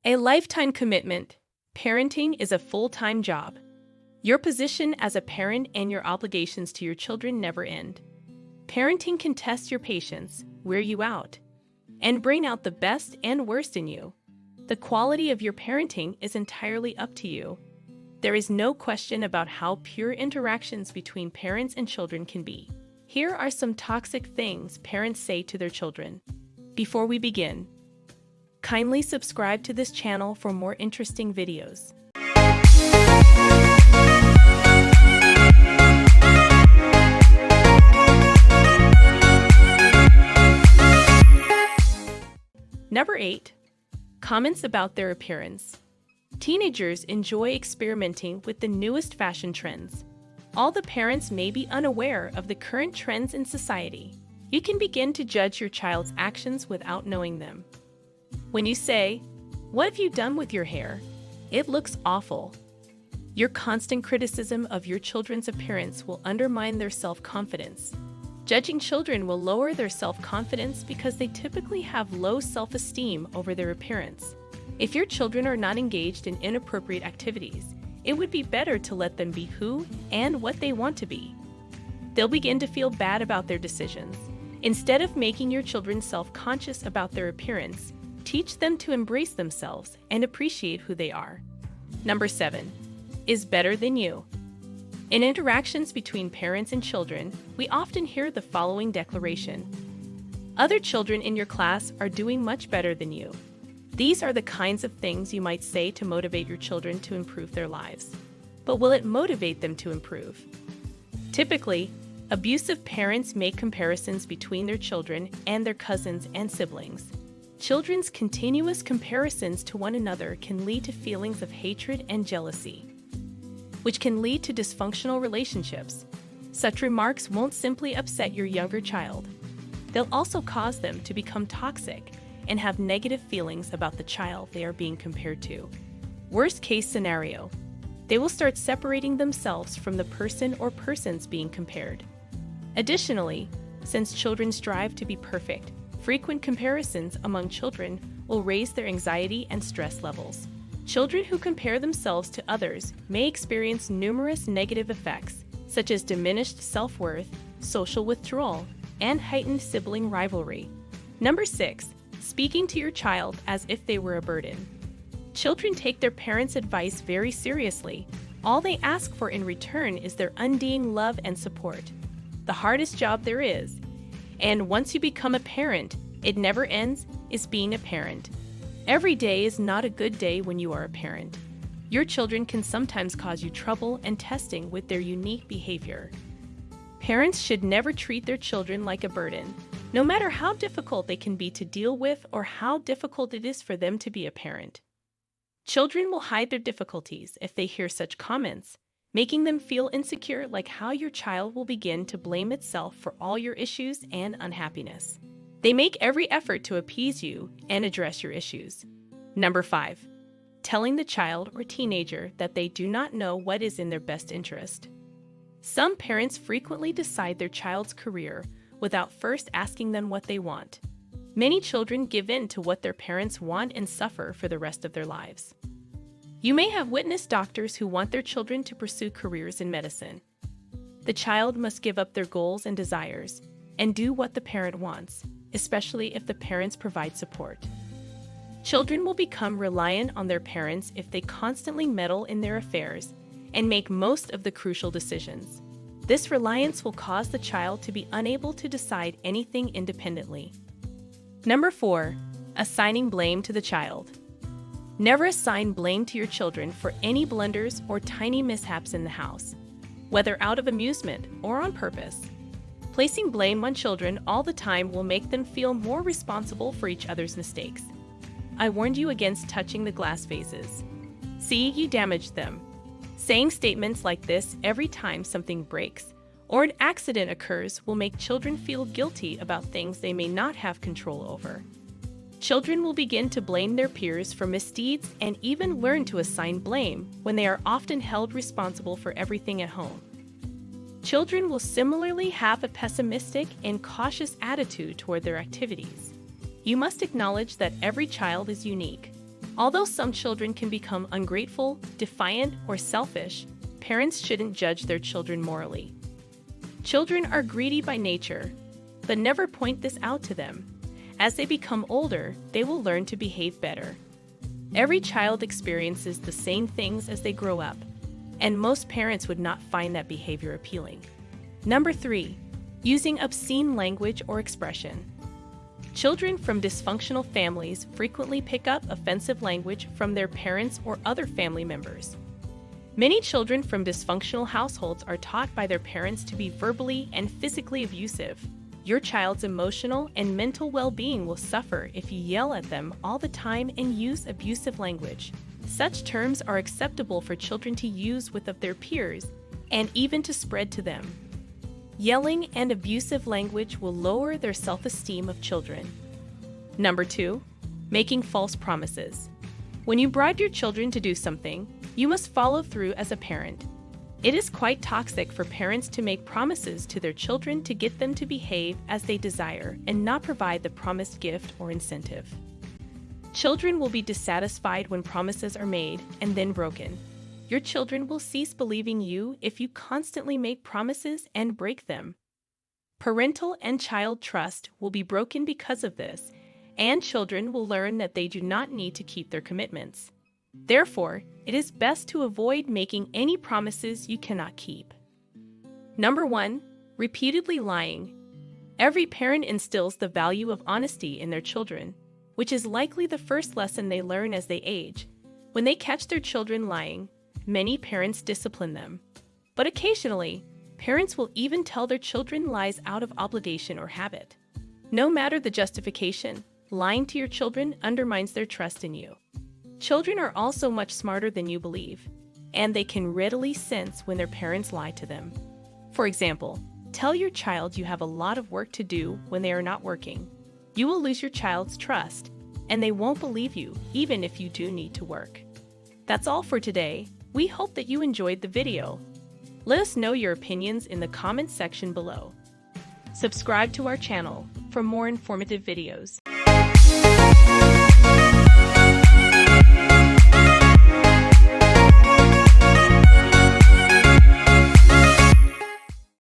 A lifetime commitment. Parenting is a full-time job. Your position as a parent and your obligations to your children never end. Parenting can test your patience, wear you out, and bring out the best and worst in you. The quality of your parenting is entirely up to you. There is no question about how pure interactions between parents and children can be. Here are some toxic things parents say to their children. Before we begin, kindly subscribe to this channel for more interesting videos. Number 8. Comments about their appearance. Teenagers enjoy experimenting with the newest fashion trends. All the parents may be unaware of the current trends in society. You can begin to judge your child's actions without knowing them. When you say, "What have you done with your hair? It looks awful." Your constant criticism of your children's appearance will undermine their self-confidence. Judging children will lower their self-confidence because they typically have low self-esteem over their appearance. If your children are not engaged in inappropriate activities, it would be better to let them be who and what they want to be. They'll begin to feel bad about their decisions. Instead of making your children self-conscious about their appearance, teach them to embrace themselves and appreciate who they are. Number 7. Is better than you. In interactions between parents and children, we often hear the following declaration: "Other children in your class are doing much better than you." These are the kinds of things you might say to motivate your children to improve their lives. But will it motivate them to improve? Typically, abusive parents make comparisons between their children and their cousins and siblings. Children's continuous comparisons to one another can lead to feelings of hatred and jealousy, which can lead to dysfunctional relationships. Such remarks won't simply upset your younger child. They'll also cause them to become toxic and have negative feelings about the child they are being compared to. Worst case scenario, they will start separating themselves from the person or persons being compared. Additionally, since children strive to be perfect, frequent comparisons among children will raise their anxiety and stress levels. Children who compare themselves to others may experience numerous negative effects, such as diminished self-worth, social withdrawal, and heightened sibling rivalry. Number 6. Speaking to your child as if they were a burden. Children take their parents' advice very seriously. All they ask for in return is their undying love and support. The hardest job there is, and once you become a parent, it never ends, is being a parent. Every day is not a good day when you are a parent. Your children can sometimes cause you trouble and testing with their unique behavior. Parents should never treat their children like a burden, no matter how difficult they can be to deal with or how difficult it is for them to be a parent. Children will hide their difficulties if they hear such comments, making them feel insecure, like how your child will begin to blame itself for all your issues and unhappiness. They make every effort to appease you and address your issues. Number 5. Telling the child or teenager that they do not know what is in their best interest. Some parents frequently decide their child's career without first asking them what they want. Many children give in to what their parents want and suffer for the rest of their lives. You may have witnessed doctors who want their children to pursue careers in medicine. The child must give up their goals and desires and do what the parent wants, especially if the parents provide support. Children will become reliant on their parents if they constantly meddle in their affairs and make most of the crucial decisions. This reliance will cause the child to be unable to decide anything independently. Number 4. Assigning blame to the child. Never assign blame to your children for any blunders or tiny mishaps in the house, whether out of amusement or on purpose. Placing blame on children all the time will make them feel more responsible for each other's mistakes. I warned you against touching the glass vases. See, you damaged them. Saying statements like this every time something breaks or an accident occurs will make children feel guilty about things they may not have control over. Children will begin to blame their peers for misdeeds and even learn to assign blame when they are often held responsible for everything at home. Children will similarly have a pessimistic and cautious attitude toward their activities. You must acknowledge that every child is unique. Although some children can become ungrateful, defiant, or selfish, parents shouldn't judge their children morally. Children are greedy by nature, but never point this out to them. As they become older, they will learn to behave better. Every child experiences the same things as they grow up, and most parents would not find that behavior appealing. Number 3. Using obscene language or expression. Children from dysfunctional families frequently pick up offensive language from their parents or other family members. Many children from dysfunctional households are taught by their parents to be verbally and physically abusive. Your child's emotional and mental well-being will suffer if you yell at them all the time and use abusive language. Such terms are acceptable for children to use with their peers and even to spread to them. Yelling and abusive language will lower their self-esteem of children. Number 2. Making false promises. When you bribe your children to do something, you must follow through as a parent. It is quite toxic for parents to make promises to their children to get them to behave as they desire and not provide the promised gift or incentive. Children will be dissatisfied when promises are made and then broken. Your children will cease believing you if you constantly make promises and break them. Parental and child trust will be broken because of this, and children will learn that they do not need to keep their commitments. Therefore, it is best to avoid making any promises you cannot keep. Number 1. Repeatedly lying. Every parent instills the value of honesty in their children, which is likely the first lesson they learn as they age. When they catch their children lying, many parents discipline them. But occasionally, parents will even tell their children lies out of obligation or habit. No matter the justification, lying to your children undermines their trust in you. Children are also much smarter than you believe, and they can readily sense when their parents lie to them. For example, tell your child you have a lot of work to do when they are not working. You will lose your child's trust, and they won't believe you even if you do need to work. That's all for today. We hope that you enjoyed the video. Let us know your opinions in the comments section below. Subscribe to our channel for more informative videos.